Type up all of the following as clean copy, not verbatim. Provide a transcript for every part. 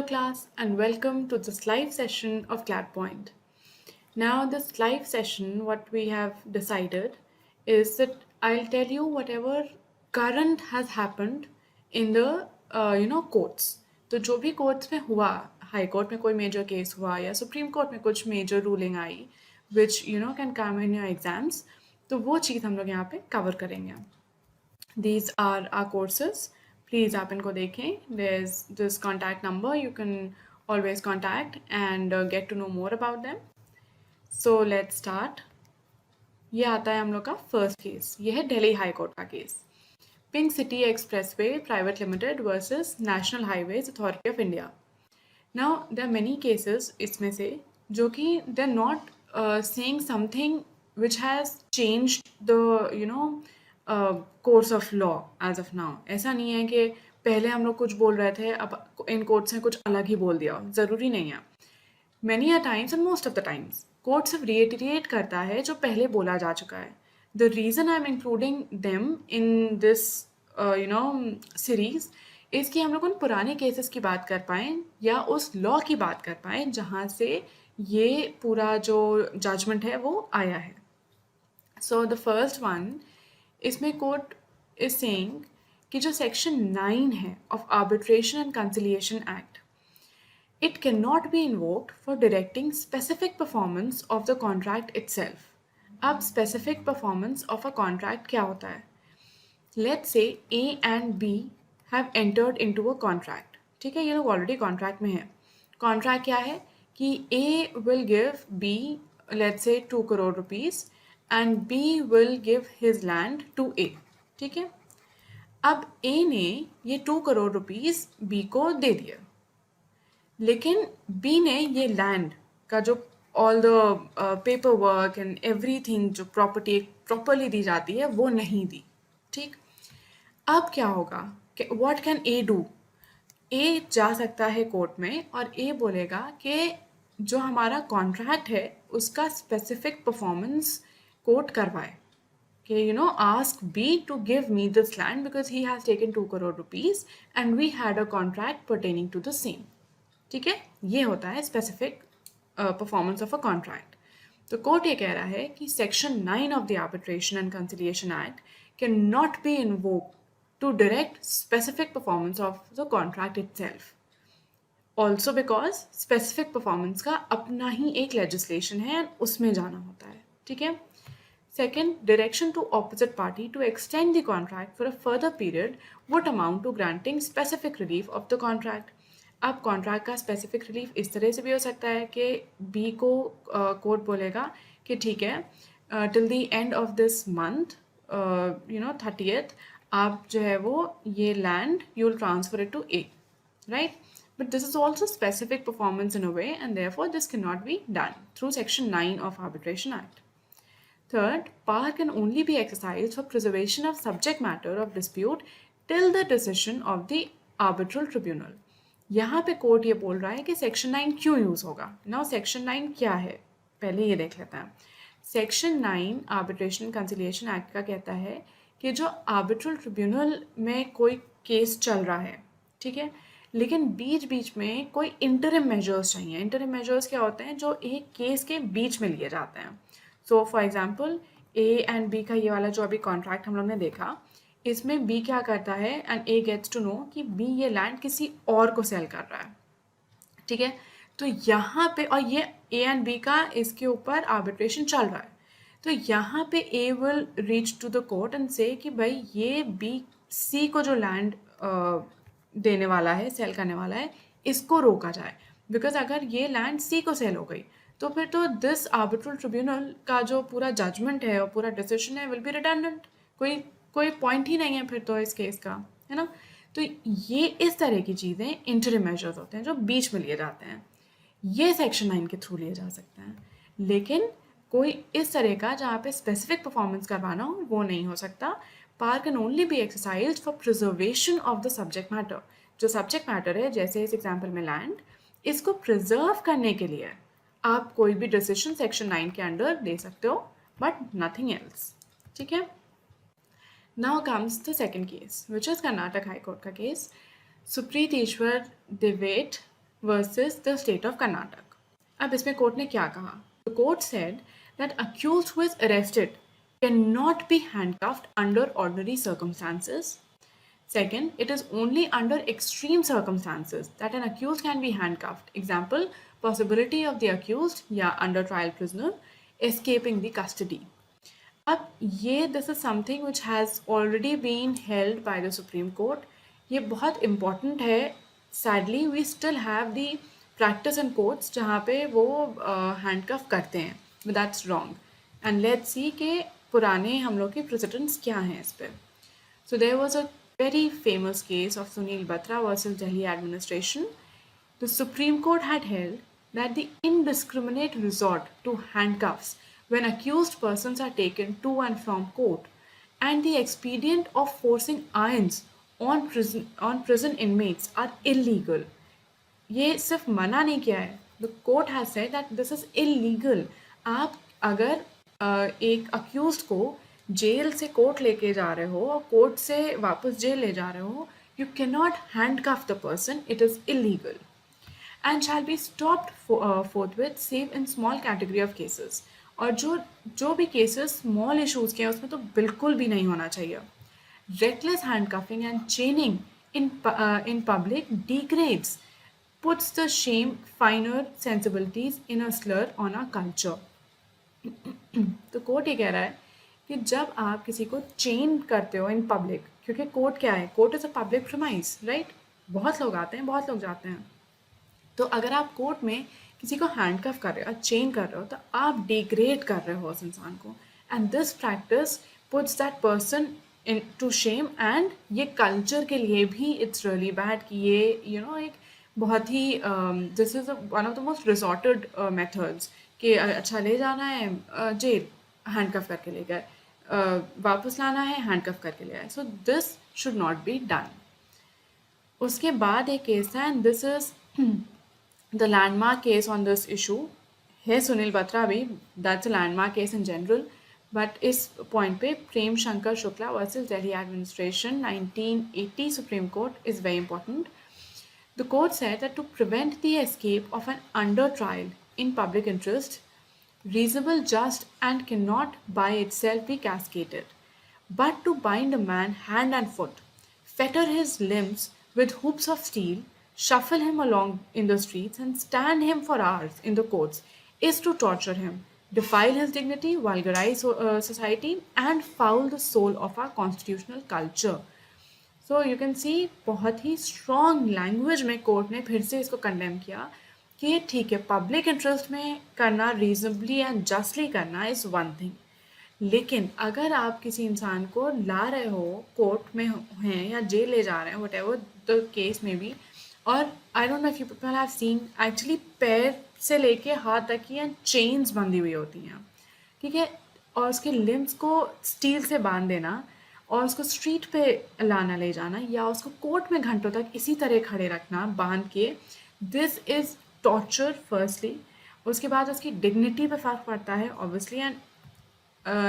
class, and welcome to this live session of CladPoint. Now, this live session, what we have decided is that I'll tell you whatever current has happened in the courts. तो जो भी courts में हुआ, high court में कोई major case हुआ या supreme Court में कुछ मेजर रूलिंग आई which can come in your exams, तो वो चीज़ हम लोग यहाँ पे कवर करेंगे. These are our courses. Please आप इनको देखें. There's this contact number. You can always contact and get to know more about them. So let's start. ये आता है हम लोग का फर्स्ट केस. ये है दिल्ली हाई कोर्ट का case. Pink city expressway private limited versus national highways authority of India. Now there are many cases इसमें से जो कि they're not saying something which has changed the course of law as of now. ऐसा नहीं है कि पहले हम लोग कुछ बोल रहे थे अब इन कोर्ट्स ने कुछ अलग ही बोल दिया. ज़रूरी नहीं है. Many a times and most of the times court सिर्फ रिएटरेट करता है जो पहले बोला जा चुका है. The reason I am including them in this series is कि हम लोग उन पुराने केसेस की बात कर पाएँ या उस लॉ की बात कर पाएँ जहाँ से ये पूरा जो जजमेंट है वो आया है. सो द फर्स्ट वन, इसमें कोर्ट इज सेइंग कि जो सेक्शन 9 है of arbitration and conciliation act, it can not be invoked for directing specific performance of the contract itself. अब specific performance of a contract क्या होता है? Let's say A and B have entered into a contract. ठीक है, ये लोग already contract में है. कॉन्ट्रैक्ट क्या है कि A will give B let's say 2 crore rupees and B will give his land to A. ठीक है, अब A ने ये 2 करोड़ रुपीस B को दे दिया, लेकिन B ने ये लैंड का जो all the paper work and everything जो प्रॉपर्टी प्रॉपरली दी जाती है वो नहीं दी. ठीक, अब क्या होगा? What can A do? A जा सकता है कोर्ट में और A बोलेगा कि जो हमारा कॉन्ट्रैक्ट है उसका स्पेसिफिक परफॉर्मेंस कोर्ट करवाए कि ask B to give me this land because he has taken 2 crore rupees and we had a contract pertaining to the same. ठीक है, ये होता है specific performance of a contract. तो कोर्ट ये कह रहा है कि section 9 of the arbitration and conciliation act can not be invoked to direct specific performance of the contract itself. Also because specific performance का अपना ही एक लेजिस्लेशन है एंड उसमें जाना होता है. ठीक है. Second, direction to opposite party to extend the contract for a further period would amount to granting specific relief of the contract. अब कॉन्ट्रैक्ट का स्पेसिफिक रिलीफ इस तरह से भी हो सकता है कि बी को कोर्ट बोलेगा कि ठीक है till the end of this month 30th आप जो है वो ये land you will transfer it to A, right? But this is also specific performance in a way and therefore this cannot be done through section 9 of Arbitration Act. Third, power can only be exercised for preservation of subject matter of dispute till the decision of the arbitral tribunal. यहाँ पे court ये बोल रहा है कि section 9 क्यों use होगा. Now section 9 क्या है पहले ये देख लेते हैं. सेक्शन 9 आर्बिट्रेशन कंसिलिएशन एक्ट का कहता है कि जो आर्बिट्रल ट्रिब्यूनल में कोई केस चल रहा है, ठीक है, लेकिन बीच बीच में कोई इंटरिम मेजर्स चाहिए. इंटरिम मेजर्स क्या होते हैं? जो एक केस के बीच में लिए जाते हैं. So for example A and B का ये वाला जो अभी कॉन्ट्रैक्ट हम लोग ने देखा, इसमें बी क्या करता है and A gets to know कि बी ये लैंड किसी और को सेल कर रहा है. ठीक है, तो यहाँ पे और ये ए एंड बी का इसके ऊपर आर्बिट्रेशन चल रहा है. तो यहाँ पे A will reach to the court and say कि भाई ये बी सी को जो लैंड देने वाला है, सेल करने वाला है, इसको रोका जाए. बिकॉज अगर ये लैंड सी को सेल हो गई तो फिर तो दिस आर्बिट्रल ट्रिब्यूनल का जो पूरा जजमेंट है और पूरा डिसीजन है विल बी रिडंडेंट. कोई पॉइंट ही नहीं है फिर तो इस केस का, है ना. तो ये इस तरह की चीज़ें इंटरिम मेजर्स होते हैं जो बीच में लिए जाते हैं. ये सेक्शन 9 के थ्रू लिए जा सकते हैं, लेकिन कोई इस तरह का जहाँ पे स्पेसिफिक परफॉर्मेंस करवाना हो वो नहीं हो सकता. Power can only be exercise for preservation of the subject matter. जो सब्जेक्ट मैटर है, जैसे इस एग्जाम्पल में लैंड, इसको प्रिजर्व करने के लिए आप कोई भी डिसीजन सेक्शन 9 के अंडर ले सकते हो, बट नथिंग एल्स. ठीक है. Now comes the second case which is Karnataka high court का case. Supreet Ishwar Divate versus the state of Karnataka. अब इसमें कोर्ट ने क्या कहा? The court said that accused who is arrested cannot be handcuffed under ordinary circumstances. Second, it is only under extreme circumstances that an accused can be handcuffed. Example, possibility of the accused या under trial prisoner escaping the custody. अब ये this is something which has already been held by the Supreme Court. ये बहुत important है. Sadly we still have the practice in courts जहाँ पे वो handcuff करते हैं. That's wrong. And let's see के पुराने हम लोग के प्रेसिडेंट्स क्या हैं इस पर. So there was a very famous case of Sunil Batra versus Delhi administration. The Supreme Court had held that the indiscriminate resort to handcuffs when accused persons are taken to and from court and the expedient of forcing irons on prison inmates are illegal. ये सिर्फ मना नहीं किया है. The court has said that this is illegal. आप अगर एक accused को जेल से कोर्ट लेके जा रहे हो और कोर्ट से वापस जेल ले जा रहे हो, you can not handcuff the person. It is illegal and shall be stopped forthwith save in small category of cases. और जो भी केसेस स्मॉल इश्यूज के हैं उसमें तो बिल्कुल भी नहीं होना चाहिए. Reckless handcuffing and chaining in public degrades, puts the shame finer sensibilities in a slur on our culture. तो कोर्ट ये कह रहा है कि जब आप किसी को चेन करते हो इन पब्लिक, क्योंकि कोर्ट क्या है? Court is a public premise, right? बहुत लोग आते हैं, बहुत लोग जाते हैं. तो अगर आप कोर्ट में किसी को हैंडकफ कर रहे हो, चेन कर रहे हो, तो आप डिग्रेड कर रहे हो उस इंसान को. And this practice puts that person into shame. And ये कल्चर के लिए भी इट्स रियली बैड कि ये एक बहुत ही this is one of the most resorted methods कि अच्छा ले जाना है जेल, हैंडकफ करके ले गए, वापस लाना है, हैंडकफ करके ले आए. So this should not be done. उसके बाद एक केस है, and this is the landmark case on this issue है सुनील बत्रा भी. that's a landmark case in general, but इस point पे Prem Shankar Shukla versus Delhi administration 1980 Supreme Court is very important. The court said that to prevent the escape of an under trial in public interest, reasonable, just, and cannot by itself be cascaded, but to bind a man hand and foot, fetter his limbs with hoops of steel, shuffle him along in the streets, and stand him for hours in the courts is to torture him, defile his dignity, vulgarize society, and foul the soul of our constitutional culture. So you can सी बहुत ही strong language में court ने फिर से इसको condemn किया कि ठीक है, पब्लिक इंटरेस्ट में करना, रीजनेबली एंड जस्टली करना इज़ वन थिंग, लेकिन अगर आप किसी इंसान को ला रहे हो, कोर्ट में हैं या जेल ले जा रहे हैं, वट एवर द केस में भी, और I don't know if you people have seen, actually पैर से लेके हाथ तक की चेन्स बंधी हुई होती हैं, ठीक है, और उसके लिम्स को स्टील से बांध देना और उसको स्ट्रीट पे लाना ले जाना या उसको कोर्ट में घंटों तक इसी तरह खड़े रखना बांध के, दिस इज़ टॉर्चर फर्स्टली. उसके बाद उसकी डिग्निटी पे फ़र्क पड़ता है obviously. And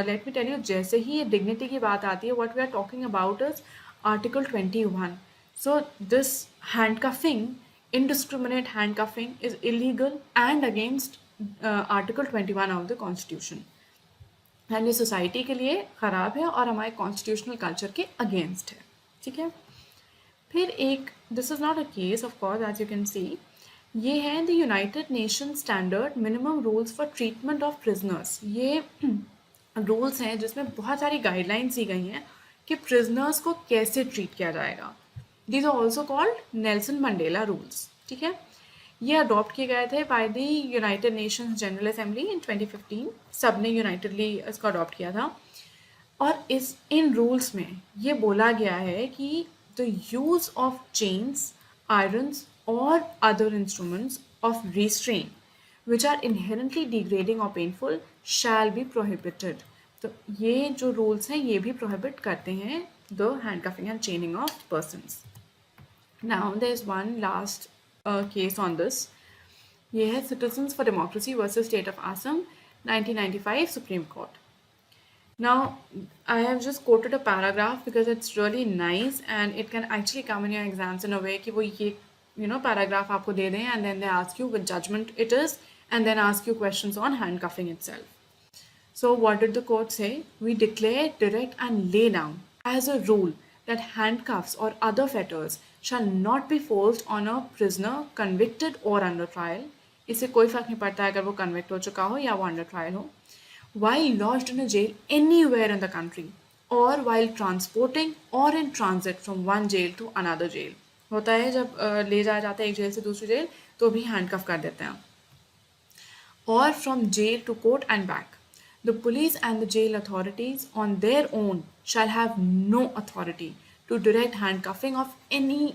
let me tell you, जैसे ही ये डिग्निटी की बात आती है, what we are talking about is article 21. So this handcuffing, indiscriminate handcuffing is illegal and against article 21 of the constitution. And ये सोसाइटी के लिए ख़राब है और हमारे कॉन्स्टिट्यूशनल कल्चर के अगेंस्ट है, ठीक है. फिर एक, this is not a case of course as you can see, ये है the United Nation standard minimum rules for treatment of prisoners. ये रूल्स हैं जिसमें बहुत सारी गाइडलाइंस दी गई हैं कि प्रिजनर्स को कैसे ट्रीट किया जाएगा. These are also called Nelson Mandela rules, ठीक है. ये अडॉप्ट किए गए थे by the United Nations General Assembly in 2015. सब ने यूनाइटेडली इसको अडॉप्ट किया था. और इन रूल्स में ये बोला गया है कि the use of chains, irons और other instruments of restraint which are inherently degrading और पेनफुल शैल बी प्रोहिबिटेड. तो ये जो रूल्स हैं ये भी प्रोहिबिट करते हैं the handcuffing and chaining of persons. Now there is one last case on this. ये है Citizens for Democracy versus State of Assam 1995 Supreme Court. Now I have just quoted a paragraph because it's really nice and it can actually come in your exams in a way कि वो ये paragraph आपको दे दें and then they ask you which judgment it is and then ask you questions on handcuffing itself. So, what did the court say? We declare, direct, and lay down as a rule that handcuffs or other fetters shall not be forced on a prisoner convicted or under trial. इससे कोई फर्क नहीं पड़ता है अगर वो convict हो चुका हो या वो under trial हो. While lodged in a jail anywhere in the country or while transporting or in transit from one jail to another jail. होता है जब ले जाया जाता है एक जेल से दूसरी जेल तो भी handcuff कर देते हैं. Or from jail to court and back. The police and the jail authorities on their own shall have no authority to direct handcuffing of any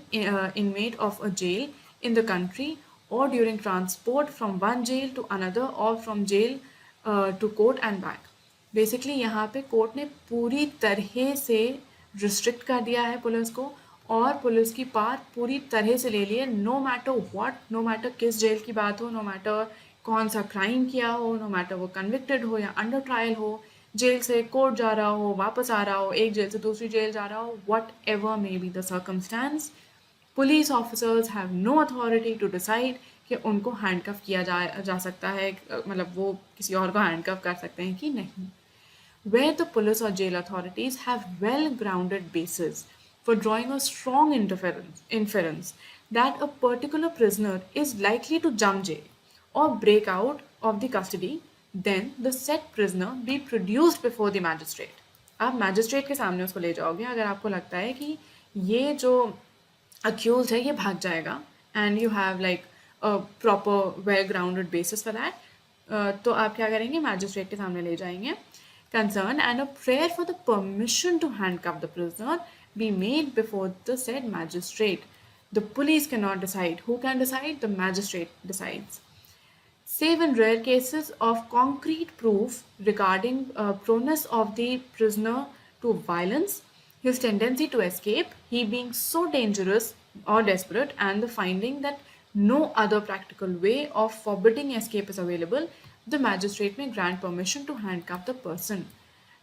inmate of a jail in the country or during transport from one jail to another or from jail to court and back. Basically यहाँ पे court ने पूरी तरह से restrict कर दिया है police को और पुलिस की पार पूरी तरह से ले ली है. No matter what, no matter किस जेल की बात हो, नो मैटर कौन सा क्राइम किया हो, नो मैटर वो कन्विक्टेड हो या अंडर ट्रायल हो, जेल से कोर्ट जा रहा हो, वापस आ रहा हो, एक जेल से दूसरी जेल जा रहा हो, whatever may be the circumstances, police officers have no authority to decide कि उनको हैंडकफ किया जा सकता है, मतलब वो किसी और को हैंडकफ कर सकते हैं कि नहीं. Where the police or jail authorities have well-grounded basis for drawing a strong inference that a particular prisoner is likely to jump jail or break out of the custody, then the said prisoner be produced before the magistrate. आप magistrate के सामने उसको ले जाओगे अगर आपको लगता है कि ये जो अक्यूज है ये भाग जाएगा and you have like a proper well grounded basis for that, तो आप क्या करेंगे, मैजिस्ट्रेट के सामने ले जाएंगे. Concern and a prayer for the permission to handcuff the prisoner be made before the said magistrate. The police cannot decide. Who can decide? The magistrate decides. Save in rare cases of concrete proof regarding proneness of the prisoner to violence, his tendency to escape, he being so dangerous or desperate, and the finding that no other practical way of forbidding escape is available, the magistrate may grant permission to handcuff the person.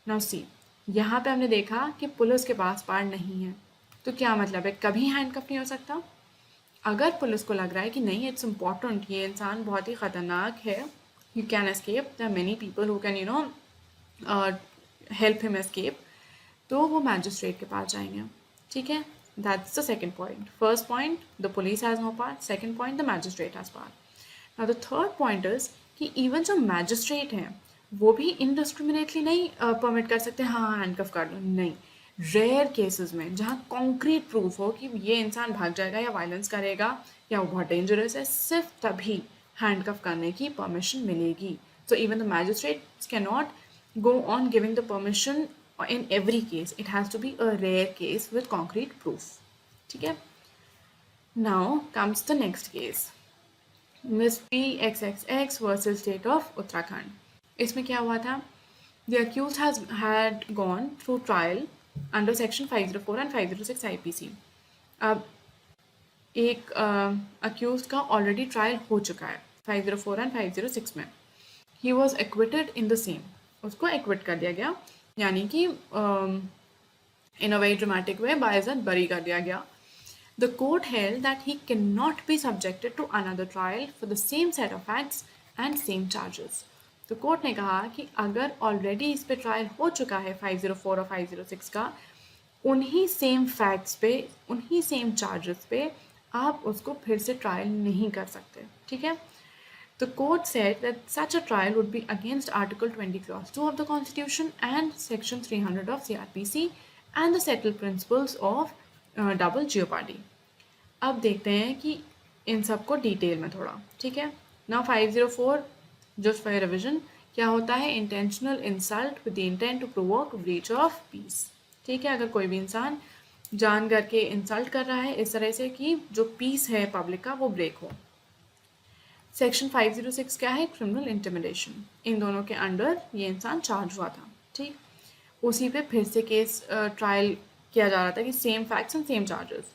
Now see, यहाँ पे हमने देखा कि police के पास power नहीं है, तो क्या मतलब है, कभी हैंडकफ नहीं हो सकता. अगर पुलिस को लग रहा है कि नहीं इट्स इम्पॉर्टेंट, ये इंसान बहुत ही ख़तरनाक है, you can escape, there are many people who can help him escape, तो वो मैजिस्ट्रेट के पास जाएंगे. ठीक है, that's the second point. First point, the police has no power. Second point, the magistrate has power. Now the third point is कि even जो magistrate हैं वो भी इनडिस्क्रिमिनेटली नहीं परमिट कर सकते हाँ हैंडकफ कर लो, नहीं. रेयर केसेस में जहाँ कॉन्क्रीट प्रूफ हो कि ये इंसान भाग जाएगा या वायलेंस करेगा या वो बहुत डेंजरस है, सिर्फ तभी हैंडकफ करने की परमिशन मिलेगी. So even the magistrate can not go on giving the permission in every case. It has to be a rare case with concrete proof. ठीक है. Now comes the next case. Miss PXXX versus State of Uttarakhand. इसमें क्या हुआ था? The accused had gone through trial under section 504 and 506 IPC. अब एक accused का already trial हो चुका है 504 and 506 में. He was acquitted in the same. उसको acquit कर दिया गया, यानी कि in a very dramatic way बाइज़्ज़त बरी कर दिया गया. The court held that he cannot be subjected to another trial for the same set of facts and same charges. तो कोर्ट ने कहा कि अगर ऑलरेडी इस पे ट्रायल हो चुका है 504 और 506 का, उन्हीं सेम फैक्ट्स पे, उन्हीं सेम चार्जेस पे आप उसको फिर से ट्रायल नहीं कर सकते. ठीक है. The court said that such a trial would be against Article 20 Clause 2 of the Constitution and Section 300 of CRPC and the settled principles of double jeopardy. अब देखते हैं कि इन सब को डिटेल में थोड़ा. ठीक है. Now 504 just for revision क्या होता है, intentional insult with the intent to provoke breach of peace. ठीक है. अगर कोई भी इंसान जान करके इंसल्ट कर रहा है इस तरह से कि जो पीस है पब्लिक का वो ब्रेक हो. सेक्शन 506 क्या है, क्रिमिनल इंटिमिडेशन. इन दोनों के अंडर ये इंसान चार्ज हुआ था. ठीक. उसी पे फिर से केस ट्रायल किया जा रहा था कि same facts and same charges.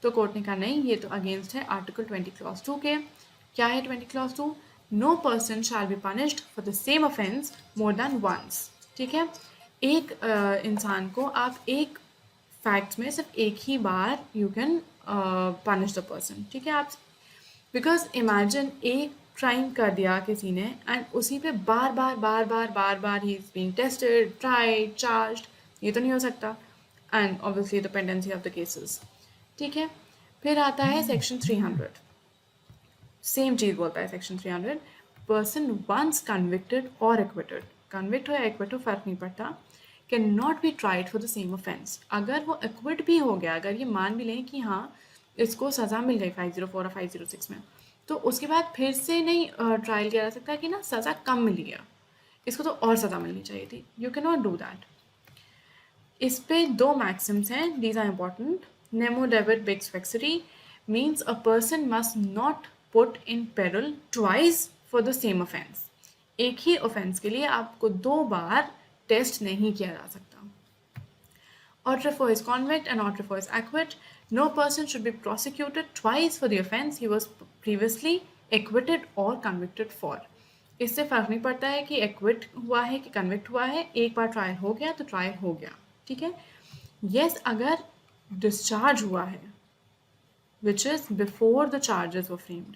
तो कोर्ट ने कहा नहीं, ये तो अगेंस्ट है आर्टिकल 20 क्लॉज 2 के. क्या है 20 clause 2? No person shall be punished for the same offence more than once. ठीक है. एक इंसान को आप एक फैक्ट्स में सिर्फ एक ही बार you can punish the person, ठीक है। आप बिकॉज इमेजिन एक क्राइम कर दिया किसी ने एंड उसी पे बार बार बार बार बार बार ही is being tested, tried, charged, ये तो नहीं हो सकता। And obviously the pendency of the cases, ठीक है। फिर आता है सेक्शन 300, सेम चीज़ बोलता है सेक्शन 300, पर्सन वंस कन्विक्टेड और एक्विटेड, कन्विक्ट हो या एक्विट हो फर्क नहीं पड़ता, can not B tried for the same offence. अगर वो एक्विट भी हो गया, अगर ये मान भी लें कि हाँ इसको सज़ा मिल गई 504 और 506 में, तो उसके बाद फिर से नहीं ट्रायल किया जा सकता कि ना सज़ा कम मिली है, इसको तो और सज़ा मिलनी चाहिए थी। You can not do that. इस पे दो मैक्सिम्स हैं, these are important. Nemo debet bis vexari means a person must not put in peril twice for the same offence. एक ही ऑफेंस के लिए आपको 2 बार टेस्ट नहीं किया जा सकता। Outrefort is convict and outrefort is acquit. No person should be prosecuted twice for the offence he was previously acquitted or convicted for. इससे फर्क नहीं पड़ता है कि एक्विट हुआ है कि कन्विक्ट हुआ है, एक बार ट्रायल हो गया तो ट्रायल हो गया, ठीक है। यस, अगर डिस्चार्ज हुआ है which is before the charges were framed,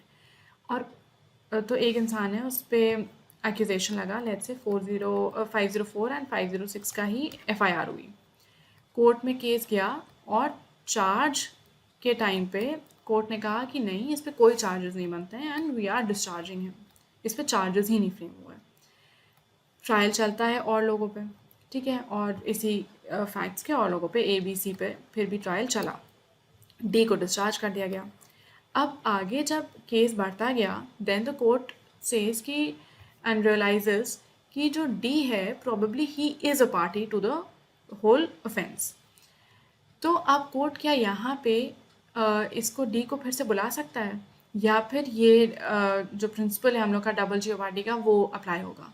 और तो एक इंसान है उस पर एक्यूजेशन लगा, लेट्स से 504 एंड 506 का ही FIR हुई, कोर्ट में केस गया और चार्ज के टाइम पे कोर्ट ने कहा कि नहीं इस पर कोई चार्जेस नहीं बनते हैं and we are discharging him, इस पर चार्जेस ही नहीं फ्रेम हुआ है। ट्रायल चलता है और लोगों पे, ठीक है, और इसी फैक्ट्स के और लोगों पे ABC पे फिर भी ट्रायल चला, D को डिस्चार्ज कर दिया गया। अब आगे जब केस बढ़ता गया देन द कोर्ट सेज कि एंड रियलाइजेस कि जो D है प्रोबेबली ही is a party to the whole offence. तो अब कोर्ट क्या यहाँ पे इसको D को फिर से बुला सकता है, या फिर ये जो प्रिंसिपल है हम लोग का डबल GORD का वो अप्लाई होगा?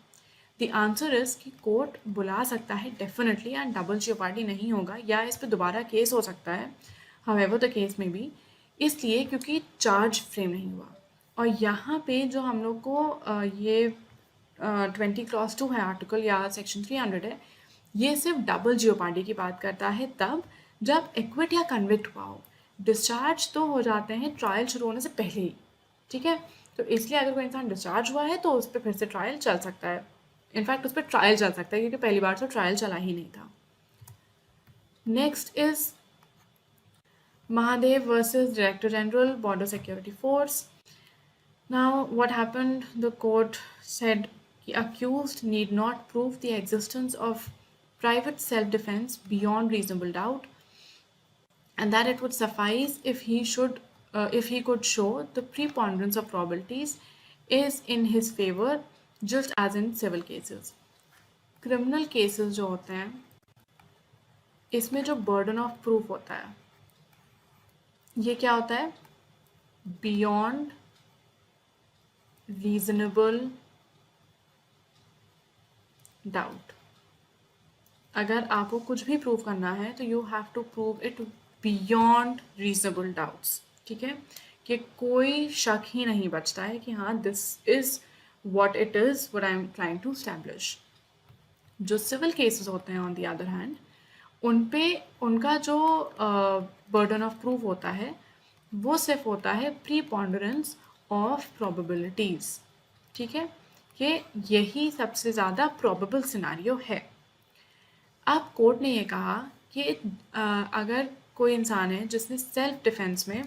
द आंसर इज कि कोर्ट बुला सकता है डेफिनेटली एंड डबल GORD नहीं होगा, या इस पर दोबारा केस हो सकता है, हाउएवर द केस में भी, इसलिए क्योंकि चार्ज फ्रेम नहीं हुआ। और यहाँ पे जो हम लोग को ये 20 clause 2 है आर्टिकल या सेक्शन 300 है, ये सिर्फ डबल GORD की बात करता है तब जब एक्विट या कन्विक्ट हुआ हो। डिस्चार्ज तो हो जाते हैं ट्रायल शुरू होने से पहले ही, ठीक है। तो इसलिए अगर कोई इंसान डिस्चार्ज हुआ है तो उस पर फिर से ट्रायल चल सकता है, इनफैक्ट उस पर ट्रायल चल सकता है क्योंकि पहली बार तो ट्रायल चला ही नहीं था। Next is Mahadev versus Director General, Border Security Force. Now, what happened? The court said the accused need not prove the existence of private self-defense beyond reasonable doubt, and that it would suffice if he could show the preponderance of probabilities is in his favor, just as in civil cases. Criminal cases जो होते हैं इसमें जो burden of proof होता है ये क्या होता है? Beyond reasonable doubt. अगर आपको कुछ भी प्रूव करना है तो you have to prove it beyond reasonable doubts, ठीक है, कि कोई शक ही नहीं बचता है कि हाँ this is what it is what I am trying to establish. जो सिविल केसेस होते हैं ऑन द अदर हैंड, उन पे उनका जो बर्डन ऑफ प्रूफ होता है वो सिर्फ होता है प्रीपॉन्डरेंस ऑफ प्रोबेबिलिटीज़, ठीक है, कि यही सबसे ज़्यादा प्रोबेबल सिनारियो है। अब कोर्ट ने ये कहा कि अगर कोई इंसान है जिसने सेल्फ डिफेंस में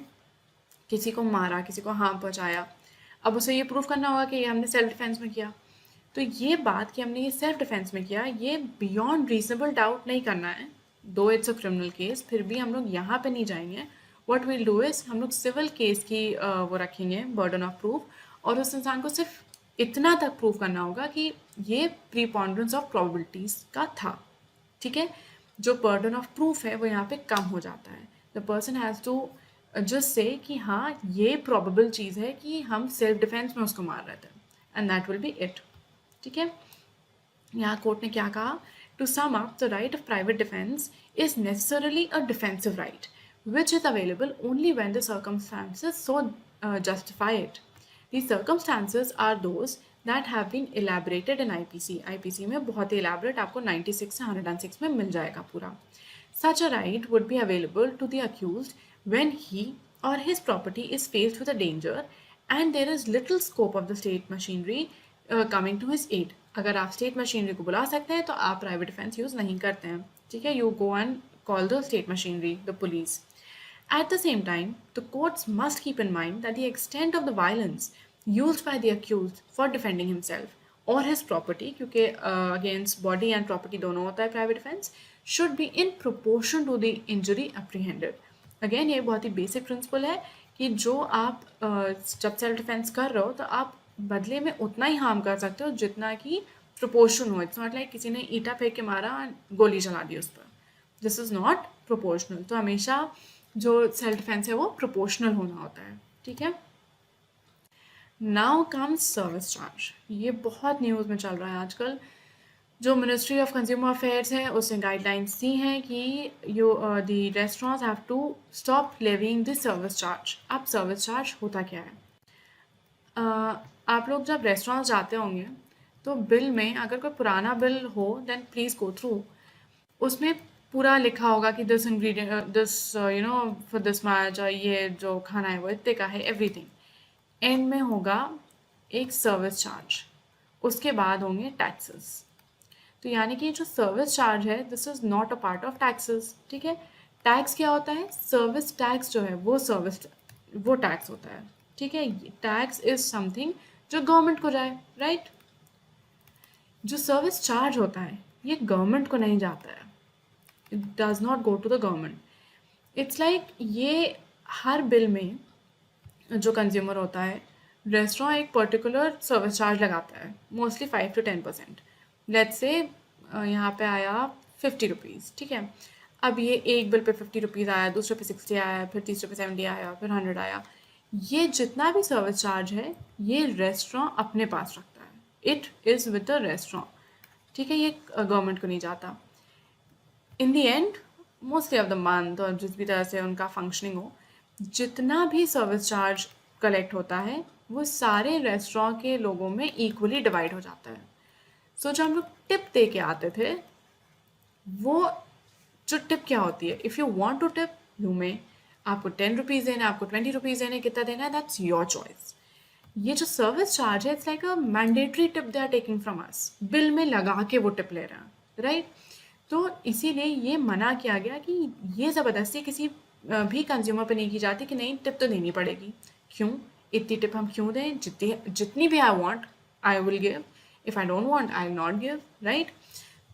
किसी को मारा, किसी को हार्म पहुंचाया, अब उसे ये प्रूफ करना होगा कि ये हमने सेल्फ डिफेंस में किया। तो ये बात कि हमने ये सेल्फ डिफेंस में किया, ये बियॉन्ड रीजनेबल डाउट नहीं करना है, दो इट्स अ क्रिमिनल केस, फिर भी हम लोग यहाँ पे नहीं जाएंगे। व्हाट विल डू इज हम लोग सिविल केस की वो रखेंगे बर्डन ऑफ प्रूफ, और उस इंसान को सिर्फ इतना तक प्रूव करना होगा कि ये प्रीपॉन्डरेंस ऑफ प्रोबेबिलिटीज का था, ठीक है। जो बर्डन ऑफ प्रूफ है वो यहाँ पे कम हो जाता है। The person has to just say कि हाँ ये प्रोबेबल चीज़ है कि हम सेल्फ डिफेंस में उसको मार रहे थे, and that will be it, ठीक है। यहाँ कोर्ट ने क्या कहा? To sum up, the right of private defence is necessarily a defensive right which is available only when the circumstances so justify it. These circumstances are those that have been elaborated in IPC. IPC में बहुत ही elaborate आपको 96 से 106 में मिल जाएगा पूरा. Such a right would be available to the accused when he or his property is faced with a danger and there is little scope of the state machinery coming to his aid. अगर आप state machinery को बुला सकते हैं तो आप private defense use नहीं करते हैं, ठीक है? You go and call the state machinery, the police. At the same time, the courts must keep in mind that the extent of the violence used by the accused for defending himself or his property, क्योंकि against body and property दोनों होता है private defense, should be in proportion to the injury apprehended. Again, ये बहुत ही basic principle है कि जो आप जब self defense कर रहे हो तो आप बदले में उतना ही harm कर सकते हो जितना कि proportion हो. It's not like किसी ने ईटा फेंक के मारा गोली चला दी उस पर. This is not proportional. तो हमेशा जो सेल्फ डिफेंस है वो प्रोपोर्शनल होना होता है, ठीक है? Now comes service charge. ये बहुत न्यूज़ में चल रहा है आजकल. जो मिनिस्ट्री ऑफ कंज्यूमर अफेयर्स है उसने गाइडलाइंस दी हैं कि you the restaurants have to stop levying the service charge. अब सर्विस चार्ज होता क्या है? आप लोग जब रेस्टोरेंट जाते होंगे तो बिल में अगर कोई पुराना बिल हो देन प्लीज़ गो थ्रू. उसमें पूरा लिखा होगा कि this ingredient this for this match, ये जो खाना है वो इतने का है, एवरीथिंग. एंड में होगा एक सर्विस चार्ज, उसके बाद होंगे टैक्सेस. तो यानी कि जो सर्विस चार्ज है this is not a part of taxes, ठीक है? टैक्स क्या होता है? सर्विस टैक्स जो है वो टैक्स होता है, ठीक है? टैक्स इज समथिंग जो गवर्नमेंट को जाए, राइट? जो सर्विस चार्ज होता है ये गवर्नमेंट को नहीं जाता है. It does not go to the government. It's like ये हर बिल में जो कंज्यूमर होता है, रेस्टोरेंट एक पर्टिकुलर सर्विस चार्ज लगाता है, मोस्टली 5 to 10%. लेट्स से यहाँ पे आया 50 रुपीज़, ठीक है? अब ये एक बिल पे 50 रुपीज़ आया, दूसरे पे 60 आया, फिर तीसरे पे 70 आया, फिर 100 आया. ये जितना भी सर्विस चार्ज है ये रेस्टोरेंट अपने पास रखता है. It is with the restaurant, ठीक है? ये गवर्नमेंट को नहीं जाता. In the end mostly of the month और जिस भी तरह से उनका फंक्शनिंग हो, जितना भी सर्विस चार्ज कलेक्ट होता है वो सारे रेस्टोरेंट के लोगों में इक्वली डिवाइड हो जाता है. सो जो हम लोग टिप दे के आते थे, वो जो टिप क्या होती है? If you want to tip you may, आपको 10 रुपीज़ देना, आपको 20 रुपीज़ देना, कितना देना है दैट्स योर चॉइस. ये जो सर्विस चार्ज है it's like a mandatory tip they are taking from us. Bill में लगा के वो टिप ले रहे हैं, राइट? तो इसीलिए ये मना किया गया कि ये ज़बरदस्ती किसी भी कंज्यूमर पे नहीं की जाती कि नहीं टिप तो देनी पड़ेगी. क्यों? इतनी टिप हम क्यों दें? जितनी भी I want I will give. If I don't want I will not give, right?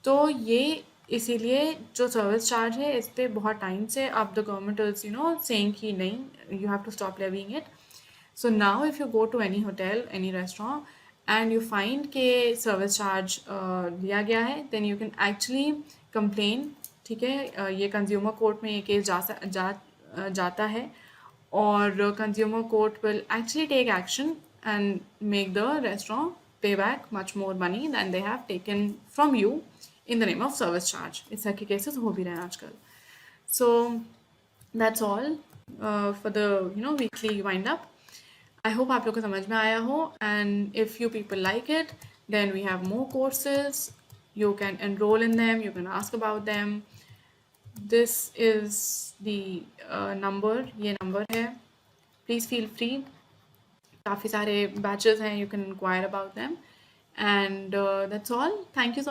तो ये इसीलिए जो सर्विस चार्ज है इस पर बहुत टाइम से अब द गवर्नमेंट इज़ सेइंग कि नहीं, you have to stop levying it. So now if you go to any hotel, any restaurant and you find के service charge लिया गया है, then you can actually complain, ठीक है? ये consumer court में ये केस जाता है और consumer court will actually take action and make the restaurant pay back much more money than they have taken from you in the name of service charge. इस तरह के cases हो भी रहे हैं आजकल. So that's all for the weekly wind up. I hope आप लोग को समझ में आया हो. And if you people like it, then we have more courses. You can enroll in them. You can ask about them. This is the number. ये number है. Please feel free. काफ़ी सारे batches हैं. You can inquire about them. And that's all. Thank you so much.